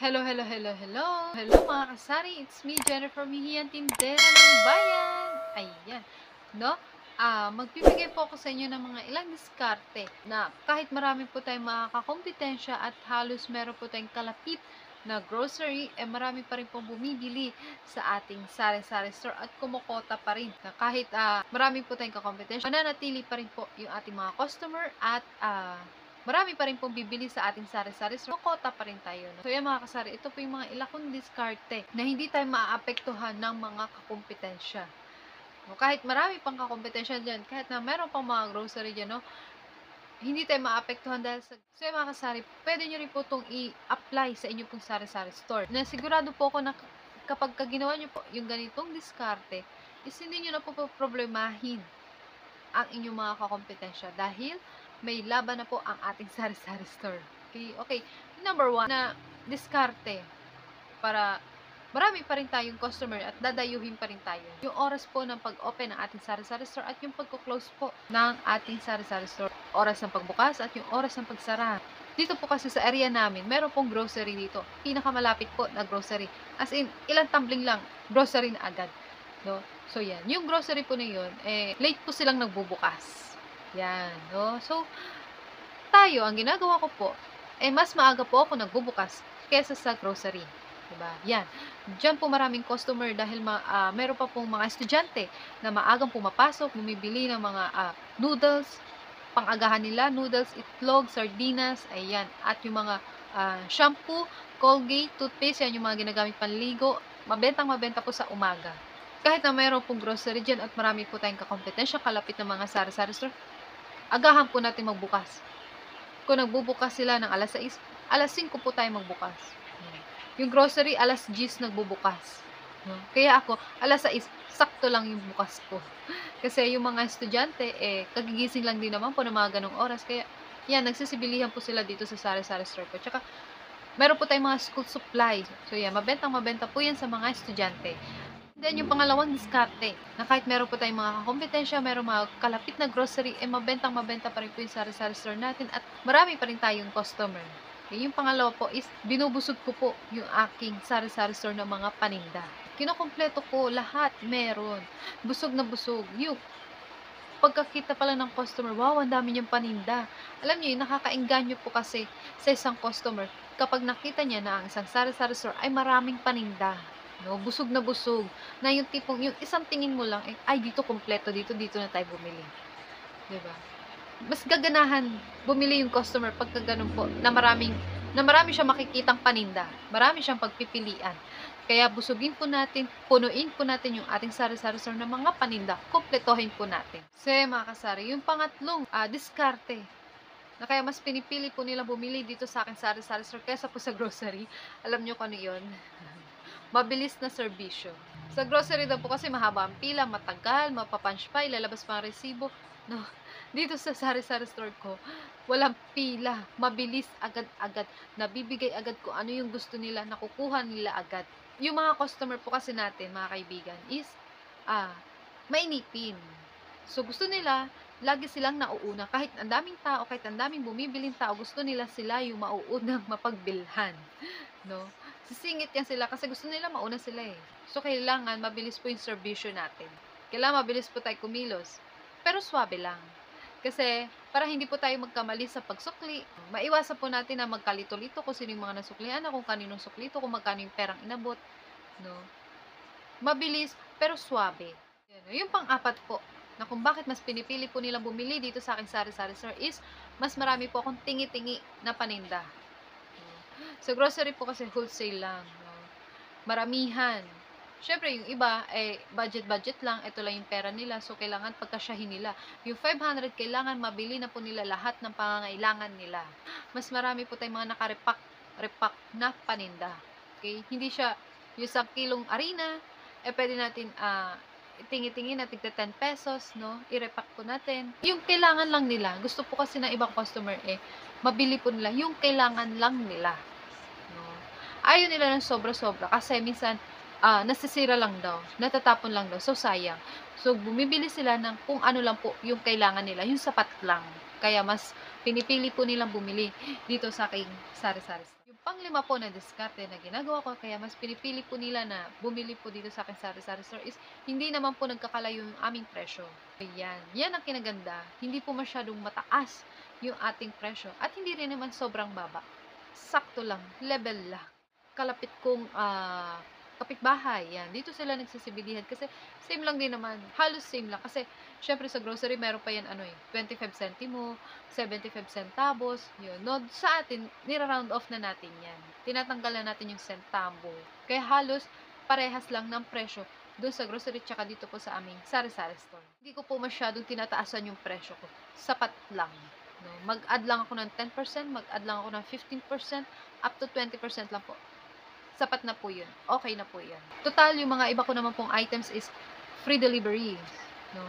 Hello, hello, hello, hello. Hello mga kasari, it's me, Jennifer Mihian, Tindera ng Bayan. Ayan, no? Magbibigay po ako sa inyo ng mga ilang diskarte na kahit marami po tayong makakakompetensya at halos meron po tayong kalapit na grocery, marami pa rin pong bumibili sa ating sari-sari store at kumukota pa rin. Na kahit marami po tayong kakompetensya, mananatili pa rin po yung ating mga customer at marami pa rin pong bibili sa ating sari-sari store. Kota pa rin tayo. No? So yan mga kasari, ito po yung mga ilakong diskarte na hindi tayo maaapektuhan ng mga kakompetensya. No? Kahit marami pang kakompetensya dyan, kahit na meron pang mga grocery dyan, no? Hindi tayo maapektuhan dahil sa... So yan mga kasari, pwede nyo rin po itong i-apply sa inyo pong sari-sari store. Na sigurado po ako na kapag ginawa nyo po yung ganitong diskarte, is hindi nyo na po problemahin ang inyong mga kakompetensya dahil may laban na po ang ating sari-sari store. Okay. Number 1 na diskarte para marami pa rin tayong customer at dadayuhin pa rin tayo. Yung oras po ng pag-open ng ating sari-sari store at yung pagko-close po ng ating sari-sari store. Oras ng pagbukas at yung oras ng pagsara. Dito po kasi sa area namin, meron pong grocery dito. Pinakamalapit po na grocery. As in, ilang tumbling lang, grocery na agad. No? So, yan. Yung grocery po na yun, late po silang nagbubukas. Yan. No? So, tayo, ang ginagawa ko po, mas maaga po ako nagbubukas kesa sa grocery. Diba? Yan. Diyan po maraming customer dahil meron pa pong mga estudyante na maagang pumapasok, bumibili ng mga noodles, pang-agahan nila, noodles, itlog, sardinas, ayan. At yung mga shampoo, Colgate, toothpaste, yan yung mga ginagamit panligo, mabentang-mabenta po sa umaga. Kahit na mayroon pong grocery dyan at marami po tayong kakompetensya, kalapit ng mga sari-sari store, agahan po natin magbukas. Kung nagbubukas sila ng alas 6, alas 5 po tayo magbukas. Yung grocery, alas 10 nagbubukas. Kaya ako, alas 6, sakto lang yung bukas ko. Kasi yung mga estudyante, kagigising lang din naman po ng mga ganong oras. Kaya, yan, nagsisibilihan po sila dito sa sari-sari store ko. Tsaka, meron po tayong mga school supplies. So, yan, mabentang-mabenta po yan sa mga estudyante. Then, yung pangalawang diskarte, na kahit meron po tayong mga kakompetensya, meron mga kalapit na grocery, mabentang-mabenta pa rin po yung sari-sari store natin at marami pa rin tayong customer. Yung pangalawa po is, binubusog ko po yung aking sari-sari store ng mga paninda. Kinukompleto ko lahat, meron. Busog na busog. Yung pagkakita pala ng customer, wow, ang dami niyang paninda. Alam niyo, nakakaengganyo po kasi sa isang customer kapag nakita niya na ang isang sari-sari store ay maraming paninda. No, busog na busog. Na yung tipong, yung isang tingin mo lang, ay, dito kompleto, dito na tayo bumili. Diba? Mas gaganahan bumili yung customer pagka ganun po, na marami siyang makikitang paninda. Marami siyang pagpipilian. Kaya busugin po natin, punuin po natin yung ating sari-sari store ng mga paninda. Kompletohin po natin. So, mga kasari, yung pangatlong diskarte, na kaya mas pinipili po nila bumili dito sa akin sari-sari store kaysa po sa grocery. Alam nyo kung ano yun? Mabilis na serbisyo. Sa grocery daw po kasi mahaba ang pila, matagal, mapapunch pa, ilalabas pa ang resibo. No, dito sa sari-sari store ko, walang pila, mabilis, agad-agad, nabibigay agad kung ano yung gusto nila, nakukuha nila agad. Yung mga customer po kasi natin, mga kaibigan, is, mainipin. So, gusto nila, lagi silang nauuna. Kahit ang daming tao, kahit ang daming bumibiling tao, gusto nila sila yung mauunang mapagbilhan. No? Sisingit yan sila kasi gusto nila mauna sila eh. So, kailangan mabilis po yung serbisyo natin. Kailangan mabilis po tayo kumilos. Pero swabe lang. Kasi, para hindi po tayo magkamali sa pagsukli, maiwasan po natin na magkalito-lito kung sino yung mga nasuklian na, kung kaninong suklito, kung magkano yung perang inabot. No? Mabilis, pero swabe. Yung pang-apat po, na kung bakit mas pinipili po nilang bumili dito sa aking sari-sari store is, mas marami po akong tingi-tingi na paninda. Sa grocery po kasi wholesale lang. No? Maramihan. Siyempre, yung iba, budget lang. Ito lang yung pera nila. So, kailangan pagkasyahin nila. Yung 500, kailangan mabili na po nila lahat ng pangangailangan nila. Mas marami po tayong mga naka-repack na paninda. Okay? Hindi siya yung 1 kilong harina, pwede natin tingi-tingi na tigta 10 pesos, no? I-repack po natin. Yung kailangan lang nila. Gusto po kasi ng ibang customer, mabili po nila yung kailangan lang nila. Ayaw nila ng sobra-sobra kasi minsan nasisira lang daw, natatapon lang daw, so sayang. So, bumibili sila ng kung ano lang po yung kailangan nila, yung sapat lang. Kaya mas pinipili po nilang bumili dito sa aking sari-sari. Yung Panglima po na diskarte na ginagawa ko, kaya mas pinipili po nila na bumili po dito sa aking sari-sari store is hindi naman po nagkakalayo yung aming presyo. Ayan, yan ang kinaganda. Hindi po masyadong mataas yung ating presyo at hindi rin naman sobrang baba. Sakto lang, level lang. Kalapit kong kapitbahay, yan. Dito sila nagsisibilihan kasi same lang din naman. Halos same lang kasi syempre sa grocery meron pa yan 25 centimo, 75 centavos, yun. No, sa atin, nira-round off na natin yan. Tinatanggal na natin yung centavo. Kaya halos parehas lang ng presyo doon sa grocery tsaka dito po sa aming sari-sari store. Hindi ko po masyadong tinataasan yung presyo ko. Sapat lang. No, mag-add lang ako ng 10%, mag-add lang ako ng 15%, up to 20% lang po. Sapat na po yun. Okay na po yan. Total, yung mga iba ko naman pong items is free delivery. No?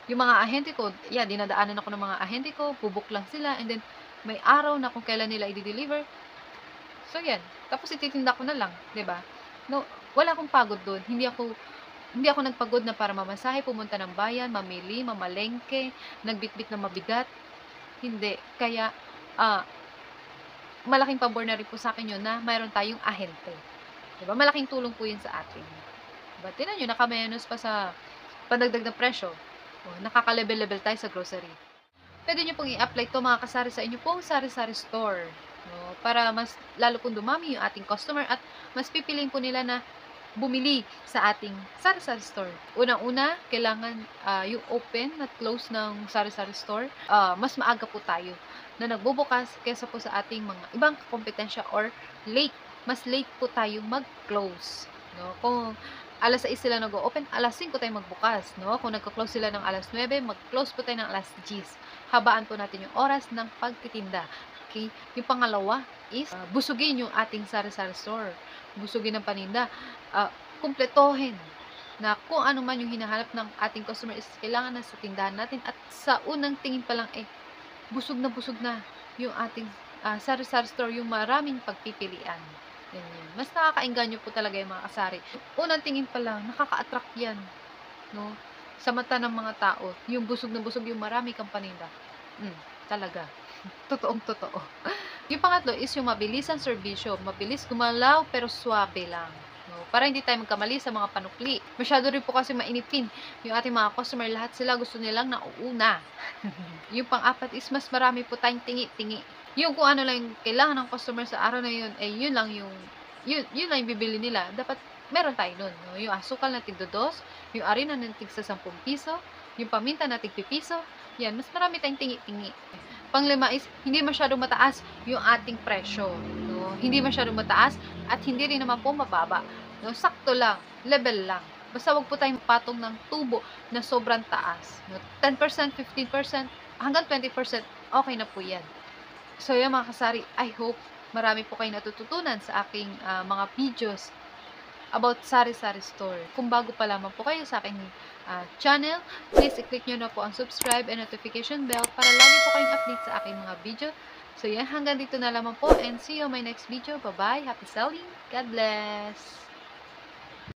Yung mga ahente ko, dinadaanan ako ng mga ahente ko, bubuk lang sila, and then may araw na kung kailan nila i-deliver. So, yan. Tapos ititinda ko na lang, 'di ba? No, wala akong pagod doon. Hindi ako nagpagod na para mamasahe, pumunta ng bayan, mamili, mamalengke, nagbitbit ng mabigat. Hindi. Kaya, malaking pabor na rin po sa akin yun na mayroon tayong ahente. Diba? Malaking tulong po yun sa atin. Diba? Tingnan nyo, nakamenos pa sa pandagdag na presyo. O, nakaka-level-level tayo sa grocery. Pwede nyo pong i-apply to mga kasari sa inyo pong sari-sari store. No? Para mas lalo pong dumami yung ating customer at mas pipiliin po nila na bumili sa ating sari-sari store. Unang-una, kailangan yung open at close ng sari-sari store, mas maaga po tayo na nagbubukas kaysa po sa ating mga ibang kompetensya or late. Mas late po tayo mag-close. No? Kung alas 6 sila nag-open, alas 5 tayo magbukas. No? Kung nagka-close sila ng alas 9, mag-close po tayo ng alas 10. Habaan po natin yung oras ng pagtitinda. Okay? Yung pangalawa is busugin yung ating sari-sari store. Busugin ng paninda. Kumpletohin na kung ano man yung hinahanap ng ating customer is kailangan na sa tindahan natin at sa unang tingin pa lang busog na yung ating sari-sari store, yung maraming pagpipilian. Ganyan. Mas nakakaengganyo po talaga yung mga kasari. Unang tingin pa lang, nakaka-attract yan. No? Sa mata ng mga tao, yung busog na busog, yung marami kang paninda. Talaga. Totoong-totoo. Yung pangatlo is yung mabilis ang serbisyo. Mabilis gumalaw pero swabe lang. No? Para hindi tayo magkamali sa mga panukli. Masyado rin po kasi mainipin yung ating mga customer. Lahat sila gusto nilang nauuna. Yung pang-apat is mas marami po tayong tingi-tingi. Yung kung ano lang yung kailangan ng customer sa araw na yun, yun lang yung bibili nila. Dapat meron tayo nun. No? Yung asukal na tig-2, yung arena na tig-10 piso, yung paminta na tig-piso. Yan, mas marami tayong tingi-tingi. Panglima is, hindi masyadong mataas yung ating presyo. No? Hindi masyadong mataas at hindi rin naman po mababa. No? Sakto lang, level lang. Basta wag po tayong patong ng tubo na sobrang taas. No? 10%, 15%, hanggang 20%, okay na po yan. So yan mga kasari, I hope marami po kayo natututunan sa aking mga videos about sari-sari store. Kung bago pa lamang po kayo sa aking channel, please i-click nyo na po ang subscribe and notification bell para lagi po kayong update sa aking mga video. So yan, hanggang dito na lamang po and see you on my next video. Bye-bye. Happy selling. God bless.